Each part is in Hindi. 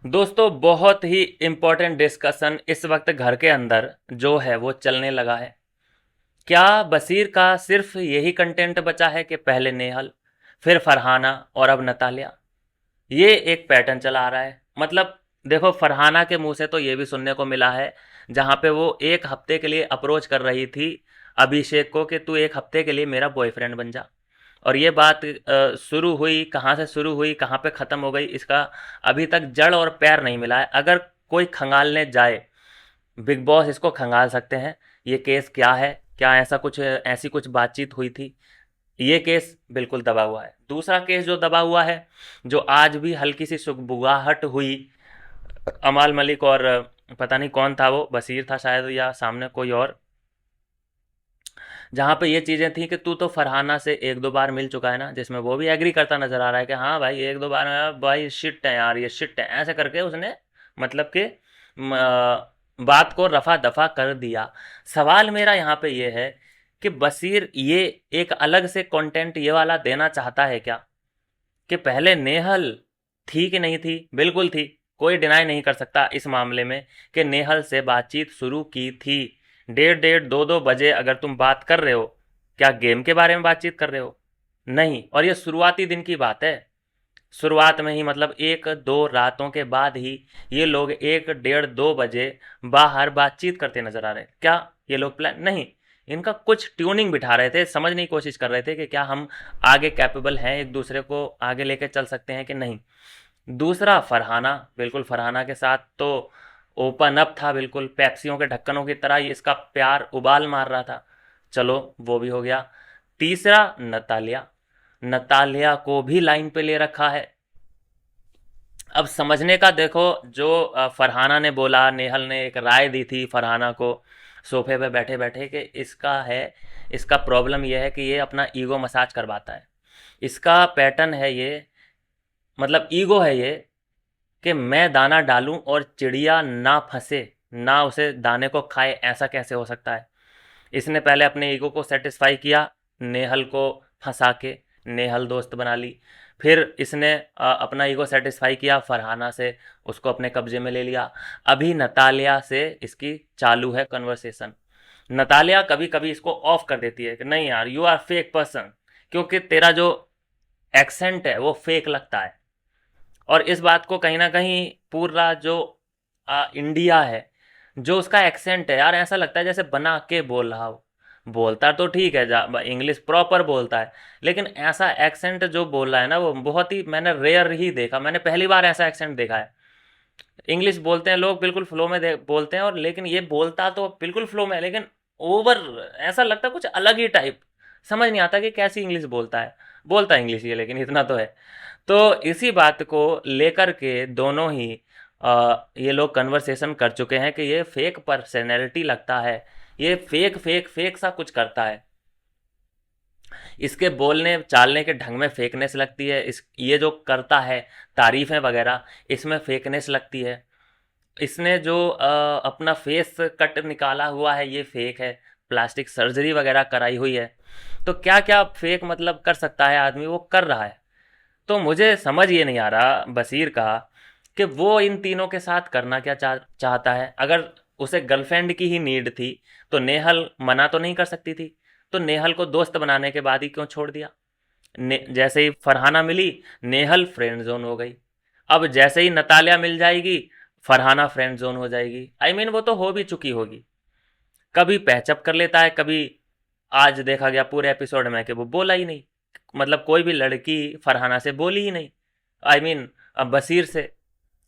दोस्तों बहुत ही इम्पोर्टेंट डिस्कशन इस वक्त घर के अंदर जो है वो चलने लगा है। क्या बशीर का सिर्फ यही कंटेंट बचा है कि पहले नेहल, फिर फरहाना और अब नतालिया? ये एक पैटर्न चला आ रहा है। मतलब देखो, फरहाना के मुंह से तो ये भी सुनने को मिला है, जहां पे वो एक हफ्ते के लिए अप्रोच कर रही थी अभिषेक को कि तू एक हफ्ते के लिए मेरा बॉयफ्रेंड बन जा। और ये बात शुरू हुई कहाँ से, शुरू हुई कहाँ पे ख़त्म हो गई, इसका अभी तक जड़ और पैर नहीं मिला है। अगर कोई खंगालने जाए, बिग बॉस इसको खंगाल सकते हैं। ये केस क्या है, क्या ऐसा कुछ, ऐसी कुछ बातचीत हुई थी? ये केस बिल्कुल दबा हुआ है। दूसरा केस जो दबा हुआ है, जो आज भी हल्की सी सुगबुगाहट हुई, अमाल मलिक और पता नहीं कौन था, वो बशीर था शायद या सामने कोई और, जहाँ पे ये चीज़ें थी कि तू तो फरहाना से एक दो बार मिल चुका है ना, जिसमें वो भी एग्री करता नजर आ रहा है कि हाँ भाई एक दो बार भाई शिट है यार, ये शिट है, ऐसे करके उसने मतलब कि बात को रफा दफा कर दिया। सवाल मेरा यहाँ पे ये है कि बशीर ये एक अलग से कंटेंट ये वाला देना चाहता है क्या, कि पहले नेहल थी कि नहीं थी? बिल्कुल थी। कोई डिनाई नहीं कर सकता इस मामले में कि नेहल से बातचीत शुरू की थी। डेढ़ डेढ़ दो दो बजे अगर तुम बात कर रहे हो, क्या गेम के बारे में बातचीत कर रहे हो? नहीं। और ये शुरुआती दिन की बात है। शुरुआत में ही मतलब एक दो रातों के बाद ही ये लोग एक डेढ़ दो बजे बाहर बातचीत करते नजर आ रहे हैं। क्या ये लोग प्लान नहीं, इनका कुछ ट्यूनिंग बिठा रहे थे, समझने की कोशिश कर रहे थे कि क्या हम आगे कैपेबल हैं, एक दूसरे को आगे लेके चल सकते हैं कि नहीं। दूसरा फरहाना, बिल्कुल फरहाना के साथ तो ओपन अप था, बिल्कुल पेप्सियों के ढक्कनों की तरह ही इसका प्यार उबाल मार रहा था। चलो वो भी हो गया। तीसरा नतालिया, नतालिया को भी लाइन पे ले रखा है। अब समझने का देखो, जो फरहाना ने बोला, नेहल ने एक राय दी थी फरहाना को सोफे पे बैठे बैठे कि इसका है, इसका प्रॉब्लम यह है कि ये अपना ईगो मसाज करवाता है। इसका पैटर्न है ये, मतलब ईगो है ये, कि मैं दाना डालूं और चिड़िया ना फंसे, ना उसे दाने को खाए, ऐसा कैसे हो सकता है? इसने पहले अपने ईगो को सेटिस्फाई किया, नेहल को फंसा के नेहल दोस्त बना ली। फिर इसने अपना ईगो सेटिस्फाई किया फरहाना से, उसको अपने कब्जे में ले लिया। अभी नतालिया से इसकी चालू है कन्वर्सेशन। नतालिया कभी कभी इसको ऑफ कर देती है कि नहीं यार, यू आर फेक पर्सन, क्योंकि तेरा जो एक्सेंट है वो फेक लगता है। और इस बात को कहीं ना कहीं पूरा जो इंडिया है, जो उसका एक्सेंट है यार, ऐसा लगता है जैसे बना के बोल रहा हो। बोलता तो ठीक है, इंग्लिश प्रॉपर बोलता है, लेकिन ऐसा एक्सेंट जो बोल रहा है ना, वो बहुत ही, मैंने रेयर ही देखा, मैंने पहली बार ऐसा एक्सेंट देखा है। इंग्लिश बोलते हैं लोग बिल्कुल फ्लो में बोलते हैं, और लेकिन ये बोलता तो बिल्कुल फ्लो में है, लेकिन ओवर, ऐसा लगता है कुछ अलग ही टाइप। समझ नहीं आता कि कैसी इंग्लिश बोलता है। बोलता है इंग्लिश ये, लेकिन इतना तो है। तो इसी बात को लेकर के दोनों ही ये लोग कन्वर्सेशन कर चुके हैं कि ये फेक पर्सनैलिटी लगता है, ये फेक फेक फेक सा कुछ करता है, इसके बोलने चालने के ढंग में फेकनेस लगती है, इस ये जो करता है तारीफें वगैरह, इसमें फेकनेस लगती है। इसने जो अपना फेस कट निकाला हुआ है ये फेक है, प्लास्टिक सर्जरी वगैरह कराई हुई है। तो क्या क्या फेक मतलब कर सकता है आदमी, वो कर रहा है। तो मुझे समझ ये नहीं आ रहा बशीर का, कि वो इन तीनों के साथ करना क्या चाहता है। अगर उसे गर्लफ्रेंड की ही नीड थी तो नेहल मना तो नहीं कर सकती थी, तो नेहल को दोस्त बनाने के बाद ही क्यों छोड़ दिया? जैसे ही फरहाना मिली, नेहल फ्रेंड जोन हो गई। अब जैसे ही नतालिया मिल जाएगी, फरहाना फ्रेंड जोन हो जाएगी। आई मीन वो तो हो भी चुकी होगी। कभी पैचअप कर लेता है, कभी आज देखा गया पूरे एपिसोड में कि वो बोला ही नहीं, मतलब कोई भी लड़की फरहाना से बोली ही नहीं, आई मीन बशीर से।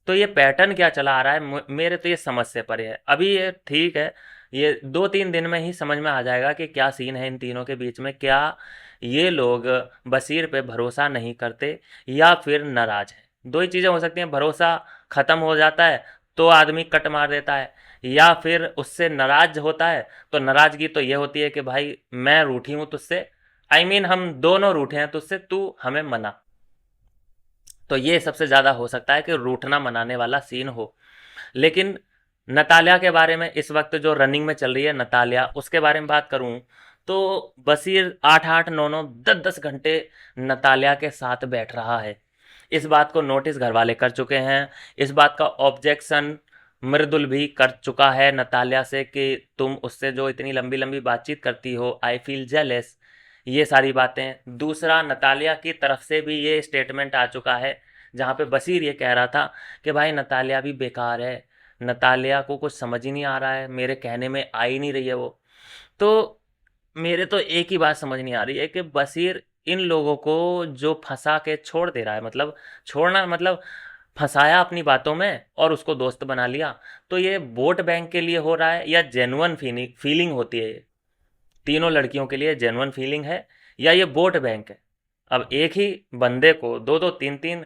तो ये पैटर्न क्या चला आ रहा है, मेरे तो ये समझ से परे है। अभी ये ठीक है, ये दो तीन दिन में ही समझ में आ जाएगा कि क्या सीन है इन तीनों के बीच में। क्या ये लोग बशीर पे भरोसा नहीं करते या फिर नाराज है? दो ही चीज़ें हो सकती हैं, भरोसा ख़त्म हो जाता है तो आदमी कट मार देता है, या फिर उससे नाराज होता है तो नाराज़गी तो ये होती है कि भाई मैं रूठी हूँ तुझसे, आई मीन हम दोनों रूठे हैं तुझसे, तू हमें मना। तो ये सबसे ज़्यादा हो सकता है कि रूठना मनाने वाला सीन हो। लेकिन नतालिया के बारे में इस वक्त जो रनिंग में चल रही है नतालिया, उसके बारे में बात करूं तो बशीर 8-8 9-9 10-10 घंटे नतालिया के साथ बैठ रहा है। इस बात को नोटिस घर वाले कर चुके हैं। इस बात का ऑब्जेक्शन मृदुल भी कर चुका है नतालिया से कि तुम उससे जो इतनी लंबी लंबी बातचीत करती हो, आई फील जेलस, ये सारी बातें। दूसरा, नतालिया की तरफ से भी ये स्टेटमेंट आ चुका है जहाँ पे बशीर ये कह रहा था कि भाई नतालिया भी बेकार है, नतालिया को कुछ समझ ही नहीं आ रहा है, मेरे कहने में आ ही नहीं रही है वो। तो मेरे तो एक ही बात समझ नहीं आ रही है कि बशीर इन लोगों को जो फंसा के छोड़ दे रहा है, मतलब छोड़ना मतलब फंसाया अपनी बातों में और उसको दोस्त बना लिया, तो ये वोट बैंक के लिए हो रहा है या जेन्युइन फीलिंग होती है? ये तीनों लड़कियों के लिए जेन्युइन फीलिंग है या ये वोट बैंक है? अब एक ही बंदे को दो दो तीन तीन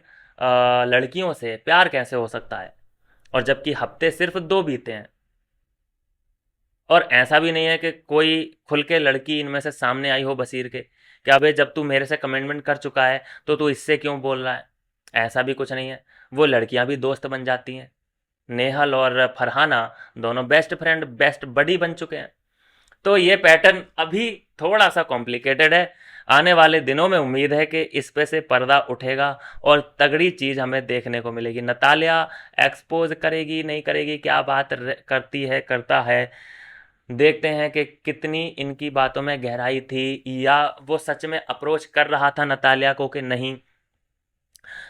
लड़कियों से प्यार कैसे हो सकता है? और जबकि हफ्ते सिर्फ 2 बीते हैं। और ऐसा भी नहीं है कि कोई खुल के लड़की इनमें से सामने आई हो बशीर के कि अबे जब तू मेरे से कमिटमेंट कर चुका है तो तू इससे क्यों बोल रहा है? ऐसा भी कुछ नहीं है। वो लड़कियां भी दोस्त बन जाती हैं। नेहल और फरहाना दोनों बेस्ट फ्रेंड, बेस्ट बडी बन चुके हैं। तो ये पैटर्न अभी थोड़ा सा कॉम्प्लिकेटेड है। आने वाले दिनों में उम्मीद है कि इस पे से पर्दा उठेगा और तगड़ी चीज़ हमें देखने को मिलेगी। नतालिया एक्सपोज करेगी नहीं करेगी, क्या बात करती है करता है, देखते हैं कि कितनी इनकी बातों में गहराई थी या वो सच में अप्रोच कर रहा था नतालिया को कि नहीं।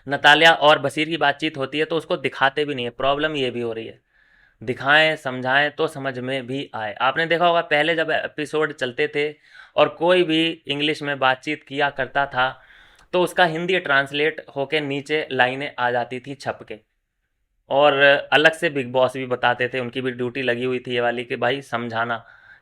नतालिया और बशीर की बातचीत होती है तो उसको दिखाते भी नहीं है, प्रॉब्लम ये भी हो रही है। दिखाएं समझाएं तो समझ में भी आए। आपने देखा होगा पहले जब एपिसोड चलते थे और कोई भी इंग्लिश में बातचीत किया करता था तो उसका हिंदी ट्रांसलेट होके नीचे लाइनें आ जाती थी छप के। और अलग से बिग बॉस भी बताते थे, उनकी भी ड्यूटी लगी हुई थी ये वाली कि भाई समझाना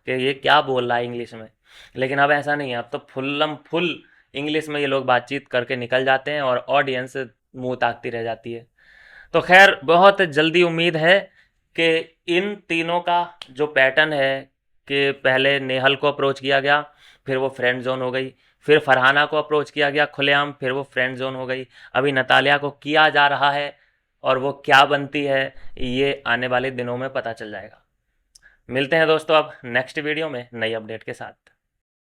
कि ये क्या बोल रहा है इंग्लिश में। लेकिन अब ऐसा नहीं है, अब तो फुल्लम फुल इंग्लिश में ये लोग बातचीत करके निकल जाते हैं और ऑडियंस मुंह ताकती रह जाती है। तो खैर बहुत जल्दी उम्मीद है कि इन तीनों का जो पैटर्न है कि पहले नेहल को अप्रोच किया गया, फिर वो फ्रेंड जोन हो गई, फिर फरहाना को अप्रोच किया गया खुलेआम, फिर वो फ्रेंड जोन हो गई, अभी नतालिया को किया जा रहा है और वो क्या बनती है ये आने वाले दिनों में पता चल जाएगा। मिलते हैं दोस्तों अब नेक्स्ट वीडियो में नई अपडेट के साथ।